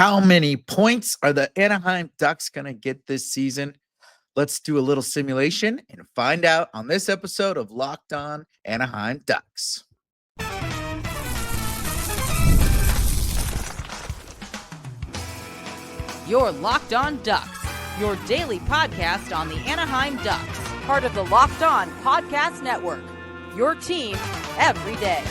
How many points are the Anaheim Ducks going to get this season? Let's do a little simulation and find out on this episode of Locked On Anaheim Ducks. You're Locked On Ducks, your daily podcast on the Anaheim Ducks, part of the Locked On Podcast Network, your team every day.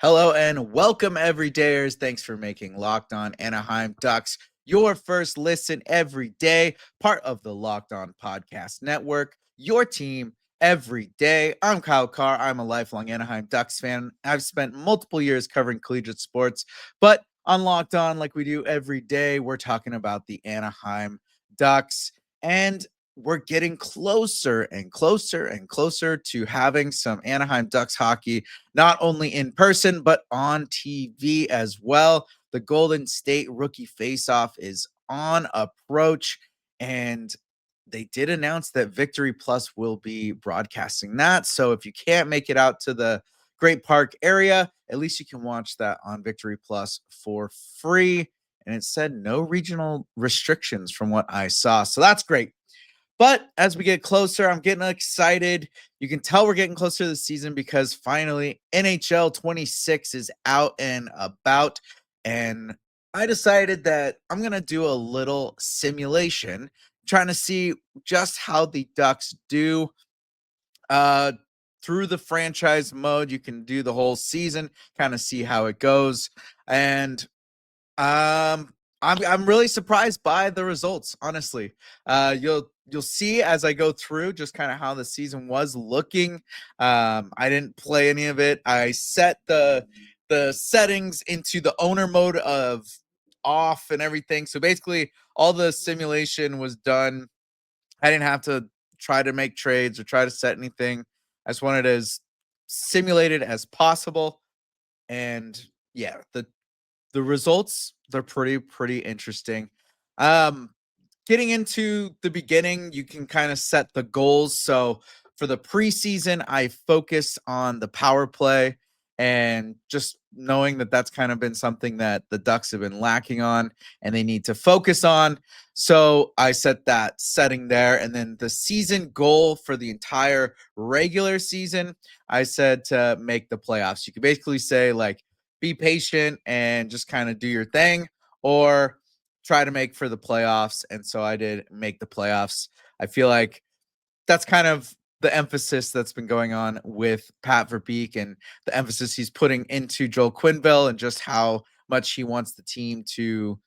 Hello and welcome, everydayers. Thanks for making Locked On Anaheim Ducks your first listen every day, part of the Locked On Podcast Network, your team every day. I'm Kyle Carr. I'm a lifelong Anaheim Ducks fan. I've spent multiple years covering collegiate sports, but on Locked On, like we do every day, we're talking about the Anaheim Ducks, and we're getting closer and closer and closer to having some Anaheim Ducks hockey, not only in person, but on TV as well. The Golden State Rookie Faceoff is on approach, and they did announce that Victory Plus will be broadcasting that. So if you can't make it out to the Great Park area, at least you can watch that on Victory Plus for free. And it said no regional restrictions from what I saw. So that's great. But as we get closer, I'm getting excited. You can tell we're getting closer to the season because finally NHL 26 is out and about. And I decided that I'm going to do a little simulation, trying to see just how the Ducks do through the franchise mode. You can do the whole season, kind of see how it goes. And I'm really surprised by the results, honestly. You'll see as I go through just kind of how the season was looking. I didn't play any of it. I set the settings into the owner mode of off and everything. So basically all the simulation was done. I didn't have to try to make trades or try to set anything. I just wanted it as simulated as possible. And yeah, the results, they're pretty interesting. Getting into the beginning, you can kind of set the goals. So for the preseason, I focused on the power play and just knowing that that's kind of been something that the Ducks have been lacking on and they need to focus on. So I set that setting there. And then the season goal for the entire regular season, I said to make the playoffs. You could basically say, like, be patient and just kind of do your thing, or try to make for the playoffs. And so I did make the playoffs. I feel like that's kind of the emphasis that's been going on with Pat Verbeek and the emphasis he's putting into Joel Quenneville and just how much he wants the team to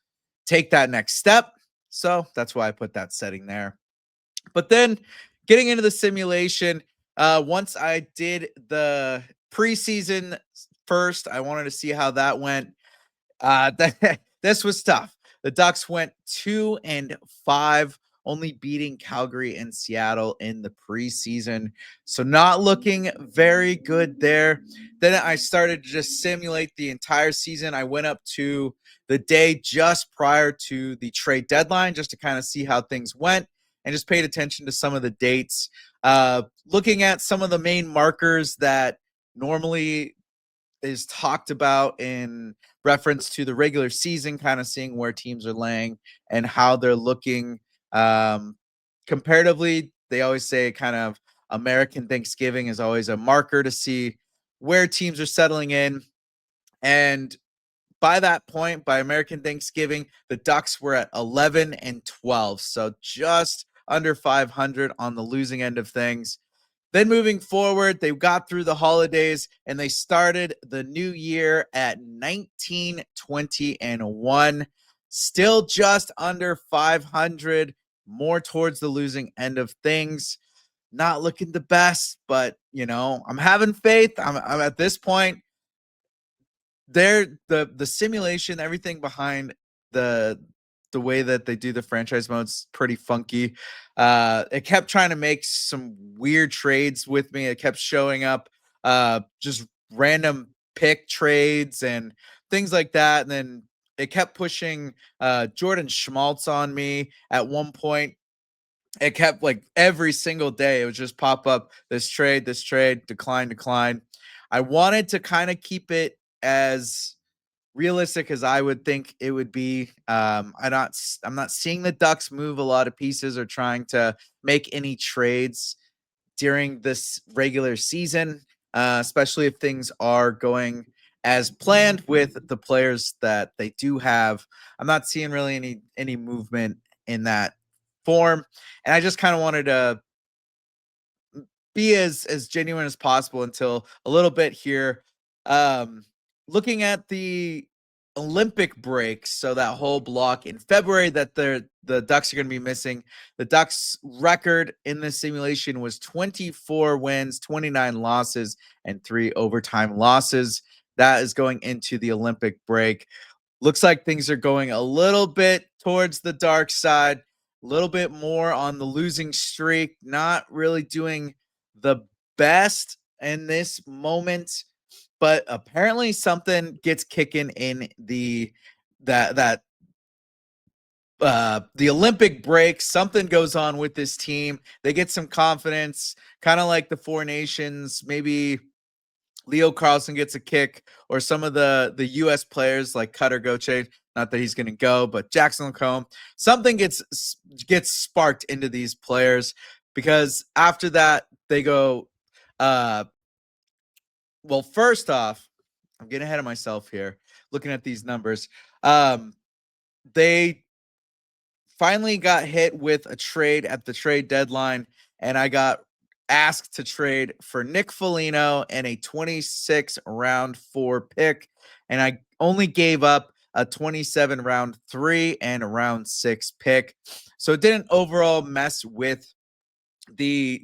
take that next step. So that's why I put that setting there. But then getting into the simulation, once I did the preseason first, I wanted to see how that went. This was tough. The Ducks went 2-5, only beating Calgary and Seattle in the preseason. So not looking very good there. Then I started to just simulate the entire season. I went up to the day just prior to the trade deadline just to kind of see how things went and just paid attention to some of the dates. Looking at some of the main markers that normally is talked about in reference to the regular season, kind of seeing where teams are laying and how they're looking comparatively. They always say kind of American Thanksgiving is always a marker to see where teams are settling in. And by that point, by American Thanksgiving, the Ducks were at 11-12. So just under 500 on the losing end of things. Then moving forward, they got through the holidays and they started the new year at 19-20-1, still just under 500, more towards the losing end of things. Not looking the best, but I'm having faith. I'm at this point. The simulation, everything behind the way that they do the franchise mode's pretty funky. It kept trying to make some weird trades with me. It kept showing up just random pick trades and things like that. And then it kept pushing Jordan Schmaltz on me at one point. It kept, like, every single day, it would just pop up, this trade, decline. I wanted to kind of keep it as realistic as I would think it would be. I'm not seeing the Ducks move a lot of pieces or trying to make any trades during this regular season, especially if things are going as planned with the players that they do have. I'm not seeing really any movement in that form, and I just kind of wanted to be as genuine as possible until a little bit here. Um, Looking at the Olympic break, so that whole block in February that the Ducks are going to be missing. The Ducks record in this simulation was 24 wins, 29 losses, and 3 overtime losses. That is going into the Olympic break. Looks like things are going a little bit towards the dark side, a little bit more on the losing streak, not really doing the best in this moment, but apparently something gets kicking in that the Olympic break. Something goes on with this team. They get some confidence, kind of like the Four Nations, maybe Leo Carlsson gets a kick, or some of the U.S. players like Cutter Goche. Not that he's going to go, but Jackson Lacombe. Something gets sparked into these players, because after that they go. Well, first off, I'm getting ahead of myself here. Looking at these numbers, they finally got hit with a trade at the trade deadline, and I got asked to trade for Nick Foligno and a 26 round 4 pick, and I only gave up a 27 round 3 and a round 6 pick. So it didn't overall mess with the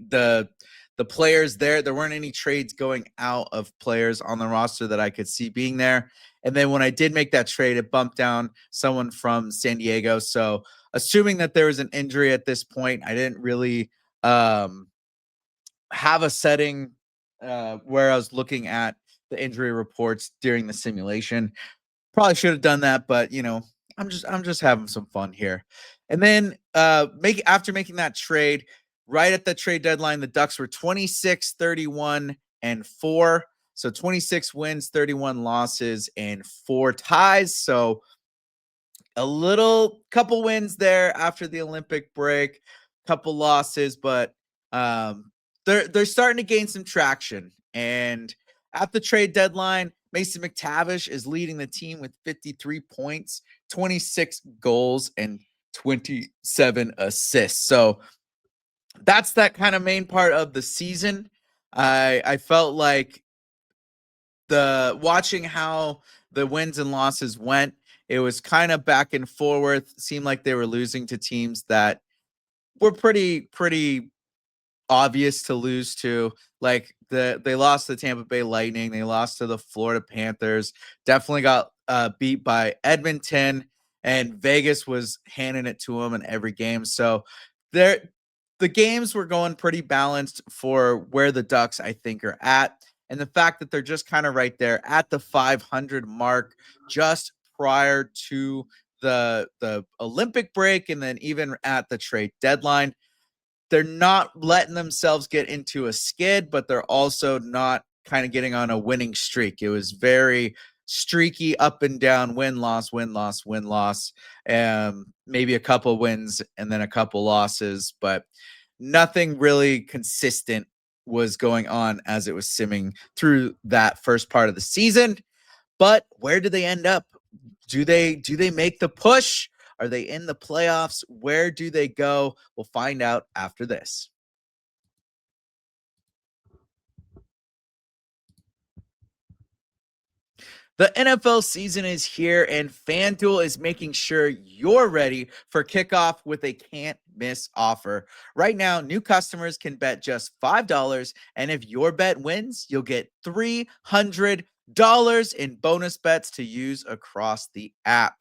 players there. There weren't any trades going out of players on the roster that I could see being there. And then when I did make that trade, it bumped down someone from San Diego. So assuming that there was an injury at this point, I didn't really have a setting where I was looking at the injury reports during the simulation. Probably should have done that, but I'm just having some fun here. And then after making that trade, right at the trade deadline, the Ducks were 26, 31, and 4. So 26 wins, 31 losses, and 4 ties. So a couple wins there after the Olympic break, couple losses, but they're starting to gain some traction. And at the trade deadline, Mason McTavish is leading the team with 53 points, 26 goals, and 27 assists. So that's that kind of main part of the season. I felt like watching how the wins and losses went, it was kind of back and forth. Seemed like they were losing to teams that were pretty obvious to lose to. Like they lost to the Tampa Bay Lightning, they lost to the Florida Panthers, definitely got beat by Edmonton, and Vegas was handing it to them in every game. So the games were going pretty balanced for where the Ducks, I think, are at. And the fact that they're just kind of right there at the 500 mark, just prior to the Olympic break, and then even at the trade deadline, they're not letting themselves get into a skid, but they're also not kind of getting on a winning streak. It was very streaky, up and down, win, loss, win, loss, win, loss. Maybe a couple wins and then a couple losses, but nothing really consistent was going on as it was simming through that first part of the season. But where do they end up? Do they make the push? Are they in the playoffs? Where do they go? We'll find out after this. The NFL season is here, and FanDuel is making sure you're ready for kickoff with a can't-miss offer. Right now, new customers can bet just $5, and if your bet wins, you'll get $300 in bonus bets to use across the app.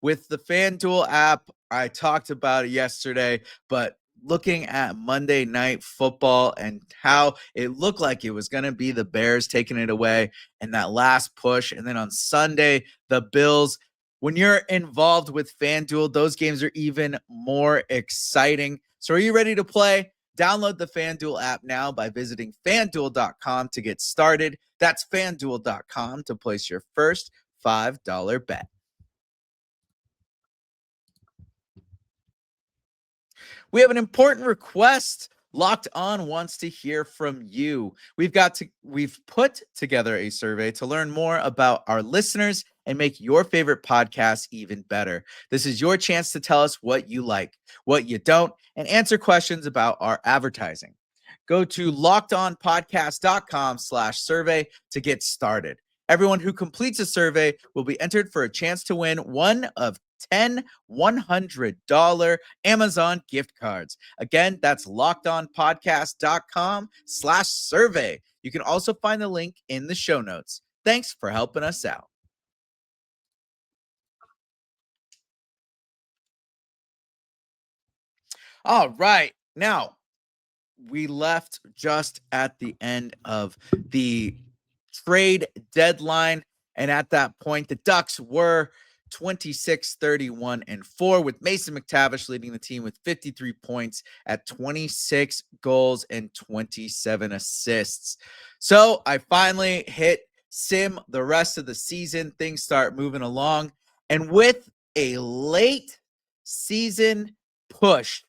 With the FanDuel app, I talked about it yesterday, but looking at Monday Night Football and how it looked like it was going to be the Bears taking it away and that last push. And then on Sunday, the Bills. When you're involved with FanDuel, those games are even more exciting. So are you ready to play? Download the FanDuel app now by visiting FanDuel.com to get started. That's FanDuel.com to place your first $5 bet. We have an important request. Locked On wants to hear from you. We've put together a survey to learn more about our listeners and make your favorite podcast even better. This is your chance to tell us what you like, what you don't, and answer questions about our advertising. Go to lockedonpodcast.com/survey to get started. Everyone who completes a survey will be entered for a chance to win one of 10 $100 Amazon gift cards. Again, that's lockedonpodcast.com/survey. You can also find the link in the show notes. Thanks for helping us out. All right. Now, we left just at the end of the trade deadline. And at that point, the Ducks were 26-31-4, with Mason McTavish leading the team with 53 points at 26 goals and 27 assists. So I finally hit sim the rest of the season. Things start moving along. And with a late season push,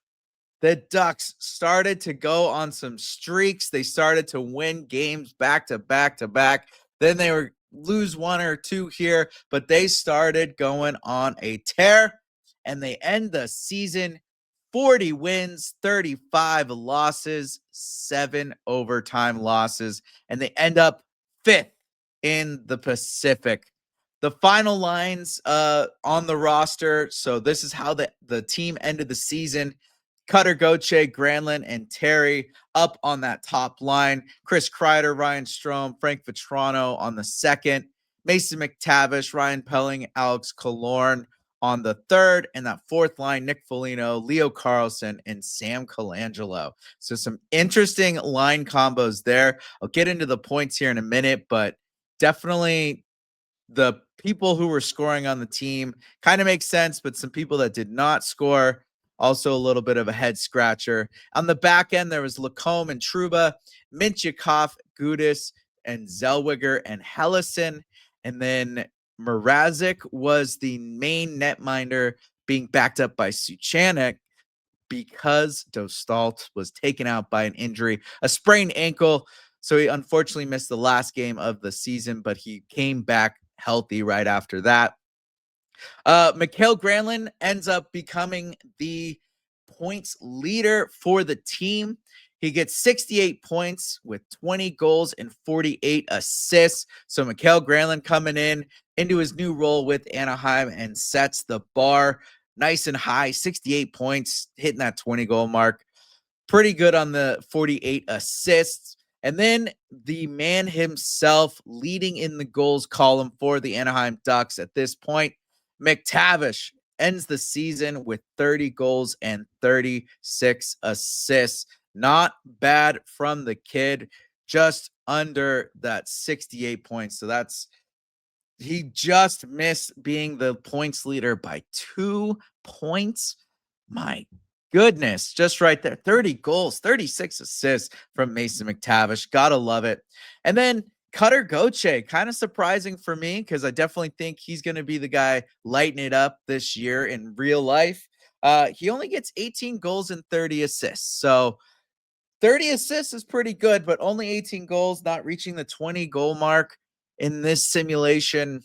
the Ducks started to go on some streaks. They started to win games back to back to back. Then they were lose one or two here, but they started going on a tear, and they end the season 40 wins, 35 losses, 7 overtime losses, and they end up 5th in the Pacific. The final lines on the roster. So this is how the team ended the season. Cutter, Gauthier, Granlund, and Terry up on that top line. Chris Kreider, Ryan Strome, Frank Vetrano on the second. Mason McTavish, Ryan Pelling, Alex Killorn on the third. And that fourth line, Nick Foligno, Leo Carlsson, and Sam Colangelo. So some interesting line combos there. I'll get into the points here in a minute, but definitely the people who were scoring on the team kind of makes sense, but some people that did not score, also a little bit of a head scratcher. On the back end, there was Lacombe and Trouba, Minchikov, Gudis, and Zellweger and Hellison. And then Mrazek was the main netminder, being backed up by Suchanek because Dostalt was taken out by an injury, a sprained ankle. So he unfortunately missed the last game of the season, but he came back healthy right after that. Mikael Granlund ends up becoming the points leader for the team. He gets 68 points with 20 goals and 48 assists. So Mikael Granlund coming into his new role with Anaheim and sets the bar nice and high, 68 points, hitting that 20-goal mark. Pretty good on the 48 assists. And then the man himself leading in the goals column for the Anaheim Ducks at this point, McTavish ends the season with 30 goals and 36 assists. Not bad from the kid, just under that 68 points. So he just missed being the points leader by 2 points. My goodness, just right there. 30 goals, 36 assists from Mason McTavish. Gotta love it. And then Cutter Gauthier, kind of surprising for me because I definitely think he's going to be the guy lighting it up this year in real life. He only gets 18 goals and 30 assists. So 30 assists is pretty good, but only 18 goals, not reaching the 20 goal mark in this simulation.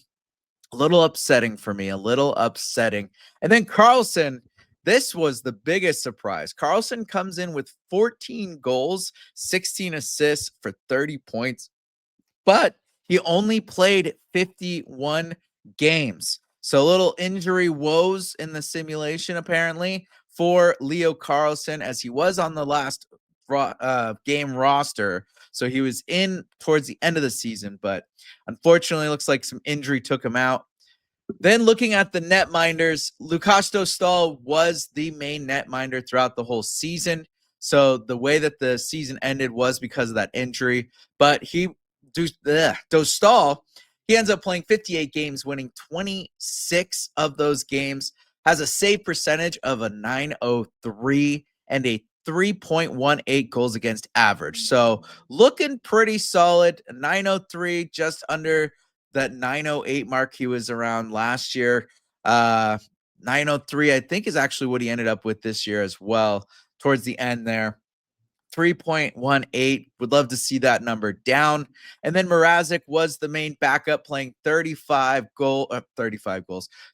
A little upsetting for me, a little upsetting. And then Carlsson, this was the biggest surprise. Carlsson comes in with 14 goals, 16 assists for 30 points, but he only played 51 games. So a little injury woes in the simulation, apparently, for Leo Carlsson, as he was on the last game roster. So he was in towards the end of the season, but unfortunately, looks like some injury took him out. Then looking at the netminders, Lukas Dostal was the main netminder throughout the whole season. So the way that the season ended was because of that injury. But Dostal, he ends up playing 58 games, winning 26 of those games, has a save percentage of a .903 and a 3.18 goals against average. So looking pretty solid. 903, just under that 908 mark he was around last year. 903, I think, is actually what he ended up with this year as well, towards the end there. 3.18. Would love to see that number down. And then Mrazek was the main backup, playing 35 goals,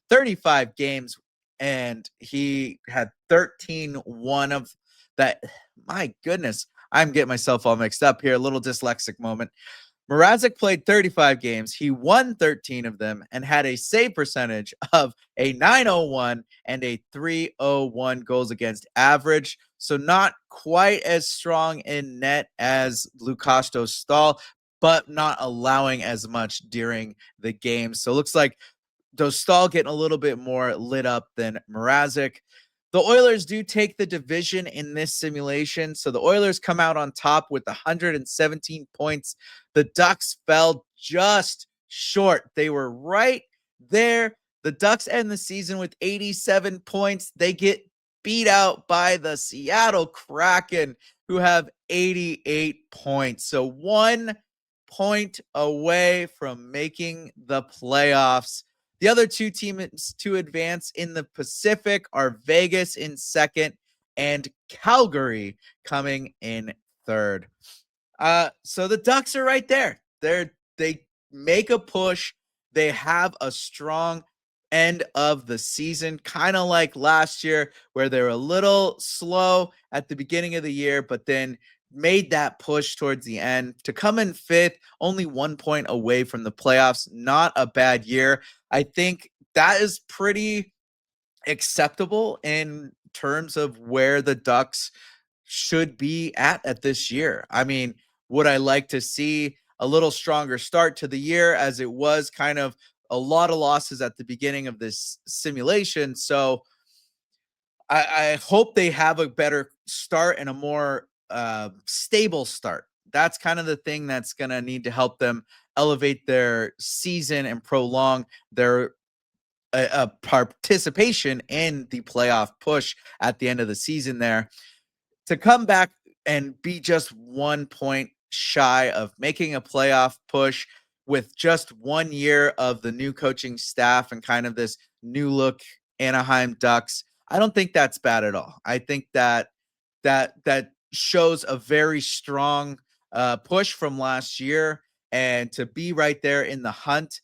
35 games, and he had 13-1 of that. My goodness, I'm getting myself all mixed up here. A little dyslexic moment. Mrazek played 35 games. He won 13 of them and had a save percentage of a 901 and a 301 goals against average. So not quite as strong in net as Lukas Dostal, but not allowing as much during the game. So it looks like Dostal getting a little bit more lit up than Mrazek. The Oilers do take the division in this simulation. So the Oilers come out on top with 117 points. The Ducks fell just short. They were right there. The Ducks end the season with 87 points. They get beat out by the Seattle Kraken, who have 88 points. So 1 point away from making the playoffs. The other two teams to advance in the Pacific are Vegas in second and Calgary coming in third. So the Ducks are right there. They make a push. They have a strong end of the season, kind of like last year, where they were a little slow at the beginning of the year, but then made that push towards the end to come in fifth, only 1 point away from the playoffs. Not a bad year. I think that is pretty acceptable in terms of where the Ducks should be at this year. I mean, would I like to see a little stronger start to the year, as it was kind of a lot of losses at the beginning of this simulation? So I hope they have a better start and a more stable start. That's kind of the thing that's going to need to help them elevate their season and prolong their participation in the playoff push at the end of the season there. To come back and be just 1 point shy of making a playoff push with just 1 year of the new coaching staff and kind of this new look Anaheim Ducks, I don't think that's bad at all. I think that shows a very strong push from last year, and to be right there in the hunt.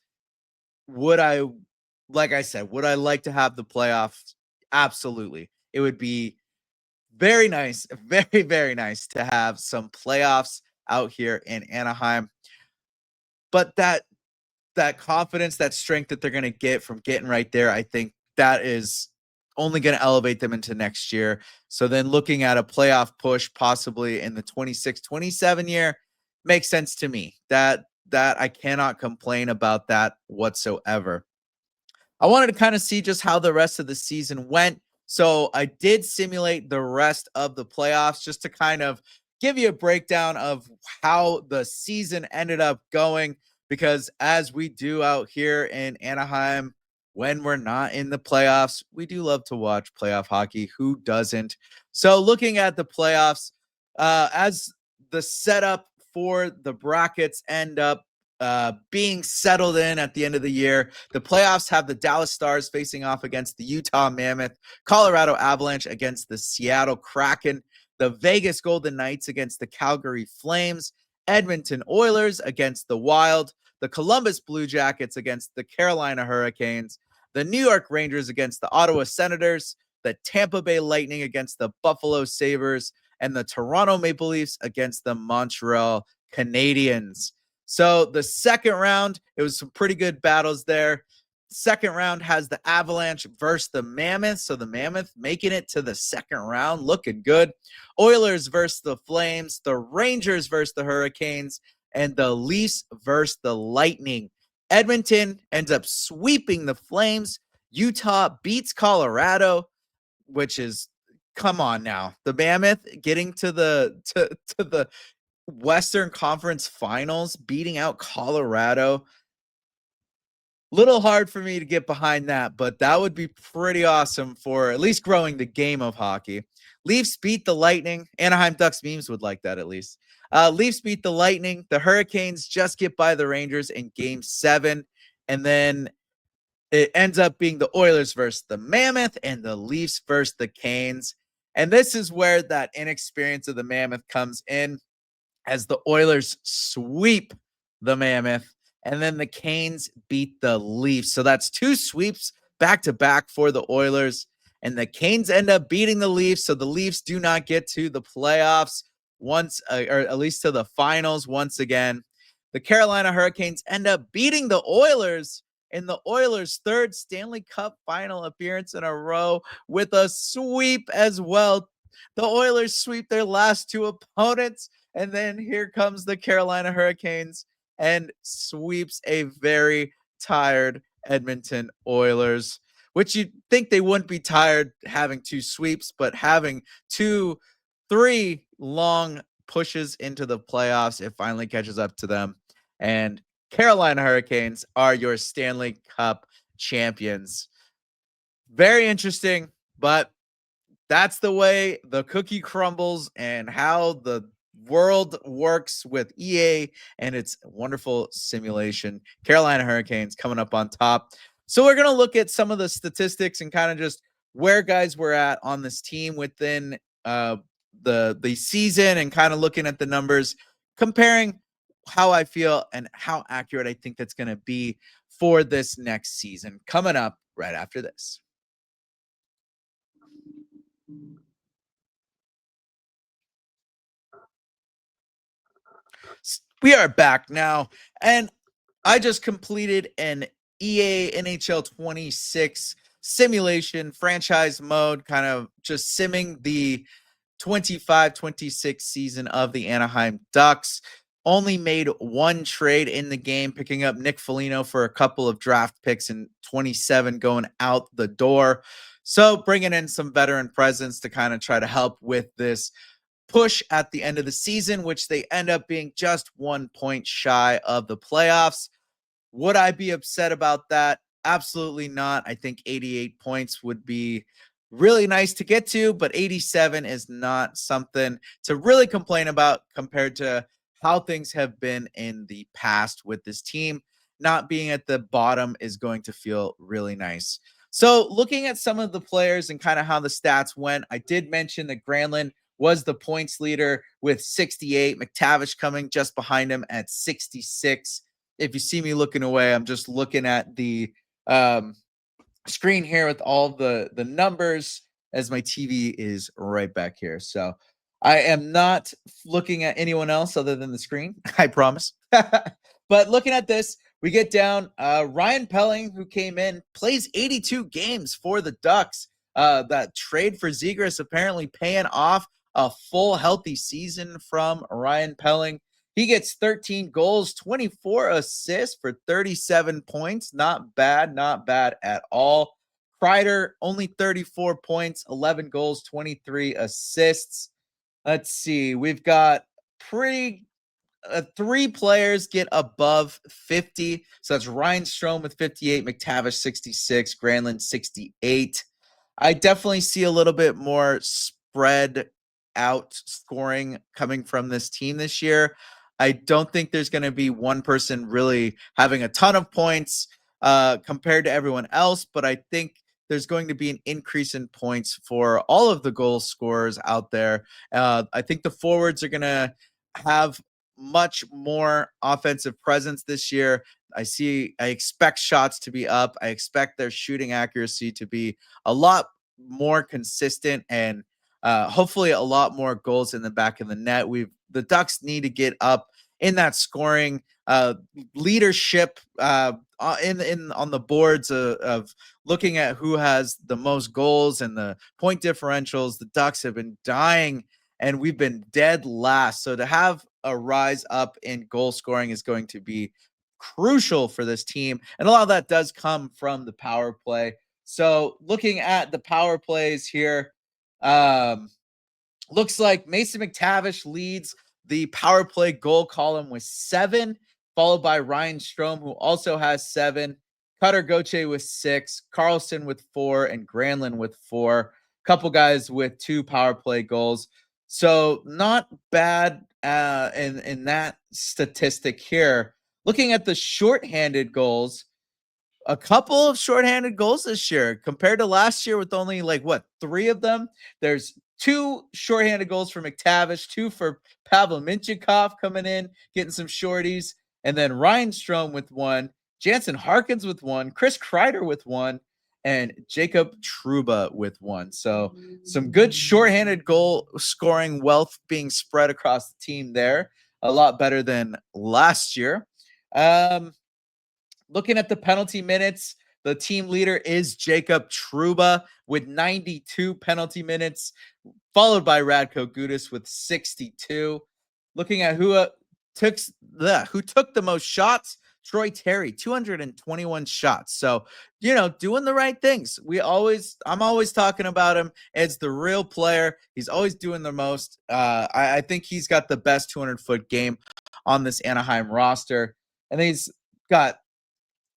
Would I, like I said, would I like to have the playoffs? Absolutely. It would be very nice, very, very nice to have some playoffs out here in Anaheim. But that confidence, that strength that they're going to get from getting right there, I think that is only going to elevate them into next year. So then looking at a playoff push possibly in the 26-27 year makes sense to me. That I cannot complain about that whatsoever. I wanted to kind of see just how the rest of the season went. So I did simulate the rest of the playoffs just to kind of give you a breakdown of how the season ended up going, because as we do out here in Anaheim, when we're not in the playoffs, we do love to watch playoff hockey. Who doesn't? So looking at the playoffs, as the setup for the brackets end up being settled in at the end of the year, the playoffs have the Dallas Stars facing off against the Utah Mammoth, Colorado Avalanche against the Seattle Kraken, the Vegas Golden Knights against the Calgary Flames, Edmonton Oilers against the Wild, the Columbus Blue Jackets against the Carolina Hurricanes, the New York Rangers against the Ottawa Senators, the Tampa Bay Lightning against the Buffalo Sabres, and the Toronto Maple Leafs against the Montreal Canadiens. So the second round, it was some pretty good battles there. Second round has the Avalanche versus the Mammoth. So the Mammoth making it to the second round, looking good. Oilers versus the Flames, the Rangers versus the Hurricanes, and the Leafs versus the Lightning. Edmonton ends up sweeping the Flames. Utah beats Colorado, which is, come on now. The Mammoth getting to the Western Conference Finals, beating out Colorado. Little hard for me to get behind that, but that would be pretty awesome for at least growing the game of hockey. Leafs beat the Lightning. Anaheim Ducks memes would like that at least. Leafs beat the Lightning. The Hurricanes just get by the Rangers in Game 7. And then it ends up being the Oilers versus the Mammoth and the Leafs versus the Canes. And this is where that inexperience of the Mammoth comes in, as the Oilers sweep the Mammoth and then the Canes beat the Leafs. So that's 2 sweeps back to back for the Oilers, and the Canes end up beating the Leafs. So the Leafs do not get to the playoffs once, or at least to the finals once again. The Carolina Hurricanes end up beating the Oilers in the Oilers' 3rd Stanley Cup final appearance in a row with a sweep as well. The Oilers sweep their last 2 opponents, and then here comes the Carolina Hurricanes and sweeps a very tired Edmonton Oilers, which you'd think they wouldn't be tired having 2 sweeps, but having 3 long pushes into the playoffs, it finally catches up to them. And Carolina Hurricanes are your Stanley Cup champions. Very interesting, but that's the way the cookie crumbles and how the world works with EA and its wonderful simulation. Carolina Hurricanes coming up on top. So we're going to look at some of the statistics and kind of just where guys were at on this team within the season, and kind of looking at the numbers, comparing how I feel and how accurate I think that's going to be for this next season, coming up right after this. We are back now, and I just completed an EA NHL 26 simulation franchise mode, kind of just simming the 25-26 season of the Anaheim Ducks. Only made 1 trade in the game, picking up Nick Foligno for a couple of draft picks in 27 going out the door. So bringing in some veteran presence to kind of try to help with this push at the end of the season, which they end up being just 1 point shy of the playoffs. Would I be upset about that? Absolutely not. I think 88 points would be really nice to get to, but 87 is not something to really complain about compared to how things have been in the past with this team. Not being at the bottom is going to feel really nice. So looking at some of the players and kind of how the stats went, I did mention that Granlund was the points leader with 68. McTavish coming just behind him at 66. If you see me looking away, I'm just looking at the screen here with all the numbers, as my TV is right back here. So I am not looking at anyone else other than the screen, I promise. But looking at this, we get down Ryan Pelling, who came in, plays 82 games for the Ducks. That trade for Zegras apparently paying off. A full healthy season from Ryan Pelling. He gets 13 goals, 24 assists for 37 points. Not bad at all. Kreider, only 34 points, 11 goals, 23 assists. Let's see. We've got 3 players get above 50. So that's Ryan Strome with 58, McTavish 66, Granlund 68. I definitely see a little bit more spread out scoring coming from this team this year. I don't think there's going to be one person really having a ton of points compared to everyone else, but I think there's going to be an increase in points for all of the goal scorers out there. I think the forwards are going to have much more offensive presence this year. I expect shots to be up. I expect their shooting accuracy to be a lot more consistent, and hopefully a lot more goals in the back of the net. The Ducks need to get up in that scoring leadership on the boards of looking at who has the most goals and the point differentials. The Ducks have been dying, and we've been dead last. So to have a rise up in goal scoring is going to be crucial for this team, and a lot of that does come from the power play. So looking at the power plays here, looks like Mason McTavish leads the power play goal column with 7, followed by Ryan Strome, who also has 7, Cutter Gauthier with 6, Carlsson with 4, and Granlund with 4. Couple guys with 2 power play goals. So not bad in that statistic here. Looking at the shorthanded goals, a couple of shorthanded goals this year compared to last year with only like what, 3 of them. There's 2 shorthanded goals for McTavish, 2 for Pavel Minchikov coming in, getting some shorties, and then Ryan Strome with 1, Jansen Harkins with 1, Chris Kreider with 1, and Jacob Trouba with 1. So some good shorthanded goal scoring wealth being spread across the team there. A lot better than last year. Looking at the penalty minutes, the team leader is Jacob Trouba with 92 penalty minutes, followed by Radko Gudas with 62. Looking at who took the most shots, Troy Terry, 221 shots. So, doing the right things. I'm always talking about him as the real player. He's always doing the most. I think he's got the best 200-foot game on this Anaheim roster. And he's got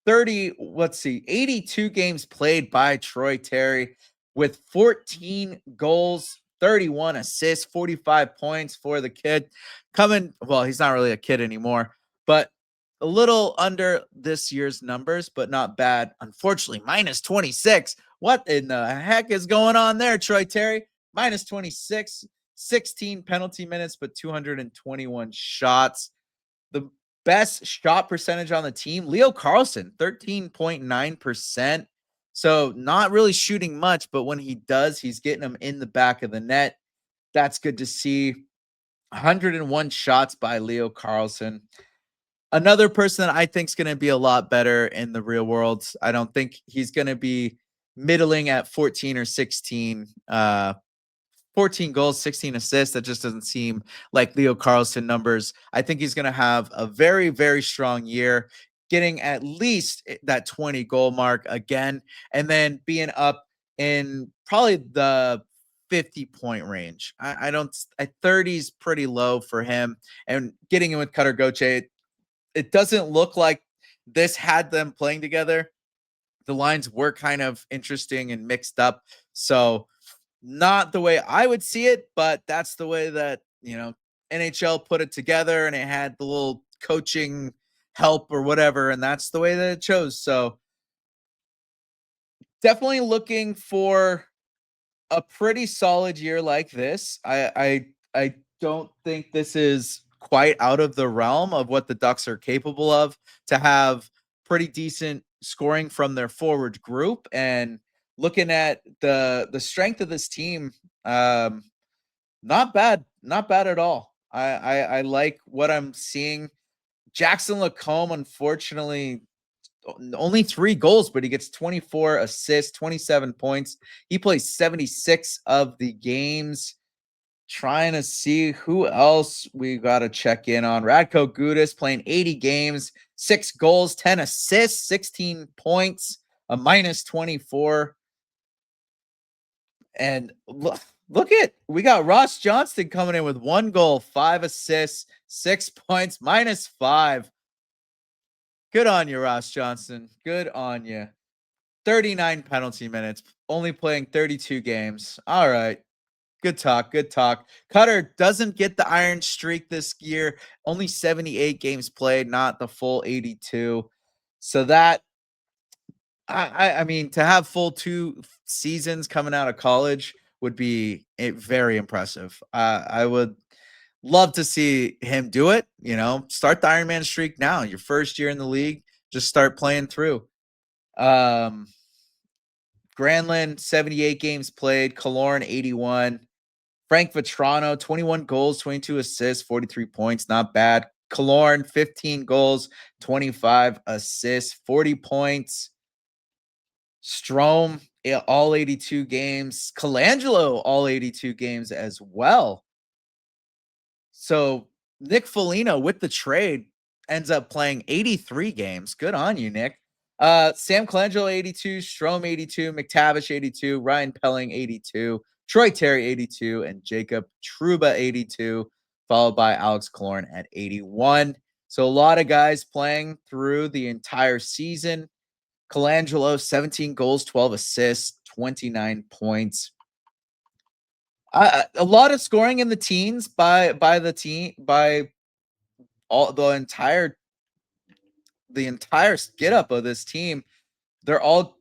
82 games played by Troy Terry with 14 goals, 31 assists, 45 points for the kid. He's not really a kid anymore, but a little under this year's numbers, but not bad. Unfortunately, minus 26. What in the heck is going on there, Troy Terry? Minus 26, 16 penalty minutes, but 221 shots. The best shot percentage on the team, Leo Carlsson, 13.9%. So not really shooting much, but when he does, he's getting them in the back of the net. That's good to see. 101 shots by Leo Carlsson. Another person that I think is going to be a lot better in the real world. I don't think he's going to be middling at 14 or 16. 14 goals, 16 assists. That just doesn't seem like Leo Carlsson numbers. I think he's going to have a very, very strong year, getting at least that 20 goal mark again, and then being up in probably the 50-point range. I don't, 30 is pretty low for him. And getting in with Cutter Gauthier, it doesn't look like this had them playing together. The lines were kind of interesting and mixed up. So, not the way I would see it, but that's the way that, NHL put it together, and it had the little coaching help or whatever, and that's the way that it chose. So definitely looking for a pretty solid year like this. I don't think this is quite out of the realm of what the Ducks are capable of, to have pretty decent scoring from their forward group. And looking at the strength of this team, not bad at all. I like what I'm seeing. Jackson Lacombe, unfortunately, only 3 goals, but he gets 24 assists, 27 points. He plays 76 of the games. Trying to see who else we got to check in on. Radko Gudas playing 80 games, 6 goals, 10 assists, 16 points, a minus 24. And look at, we got Ross Johnston coming in with 1 goal, 5 assists, 6 points, minus 5. Good on you, Ross Johnston. Good on you. 39 penalty minutes, only playing 32 games. All right. Good talk. Good talk. Cutter doesn't get the iron streak this year. Only 78 games played, not the full 82. So that, I mean, to have full 2 seasons coming out of college would be very impressive. I would love to see him do it. Start the Iron Man streak now. Your first year in the league, just start playing through. Granlund, 78 games played. Killorn, 81. Frank Vetrano, 21 goals, 22 assists, 43 points. Not bad. Killorn, 15 goals, 25 assists, 40 points. Strome, all 82 games. Colangelo, all 82 games as well. So Nick Foligno with the trade ends up playing 83 games. Good on you, Nick. Sam Colangelo, 82. Strome, 82. McTavish, 82. Ryan Pelling, 82. Troy Terry, 82. And Jacob Trouba, 82. Followed by Alex Killorn at 81. So a lot of guys playing through the entire season. Colangelo, 17 goals, 12 assists, 29 points. A lot of scoring in the teens by the team, by all the entire get up of this team. They're all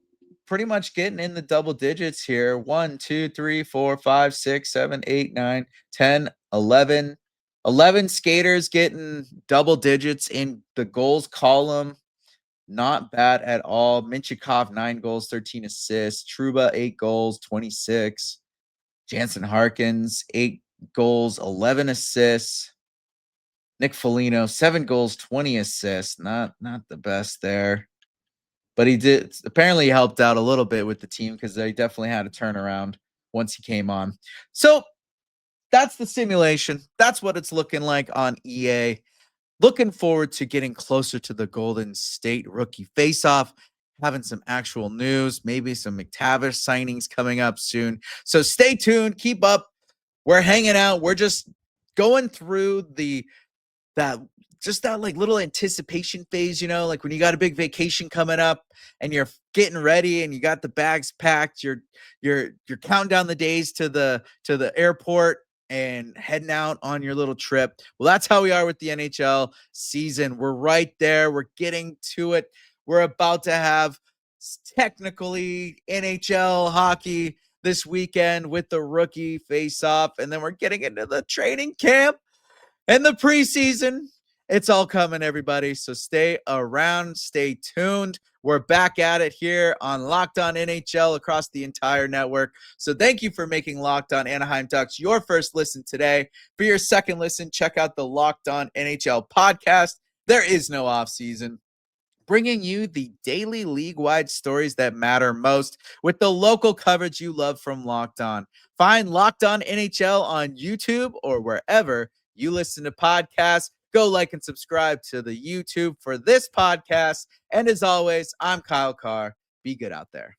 pretty much getting in the double digits here. 1, 2, 3, 4, 5, 6, 7, 8, 9, 10, 11. 11 skaters getting double digits in the goals column. Not bad at all. Minchikov, 9 goals, 13 assists. Trouba, 8 goals, 26. Jansen Harkins, 8 goals, 11 assists. Nick Foligno, 7 goals, 20 assists. Not the best there. But he did apparently helped out a little bit with the team because they definitely had a turnaround once he came on. So that's the simulation. That's what it's looking like on EA. Looking forward to getting closer to the Golden State rookie faceoff, having some actual news, maybe some McTavish signings coming up soon. So stay tuned, keep up. We're hanging out. We're just going through that like little anticipation phase, like when you got a big vacation coming up and you're getting ready and you got the bags packed, you're counting down the days to the airport and heading out on your little trip. Well, that's how we are with the NHL season. We're right there. We're getting to it. We're about to have technically NHL hockey this weekend with the rookie face-off, and then we're getting into the training camp and the preseason. It's all coming, everybody. So stay around, stay tuned. We're back at it here on Locked On NHL across the entire network. So thank you for making Locked On Anaheim Ducks your first listen today. For your second listen, check out the Locked On NHL podcast. There is no off season, bringing you the daily league-wide stories that matter most with the local coverage you love from Locked On. Find Locked On NHL on YouTube or wherever you listen to podcasts. Go like and subscribe to the YouTube for this podcast. And as always, I'm Kyle Carr. Be good out there.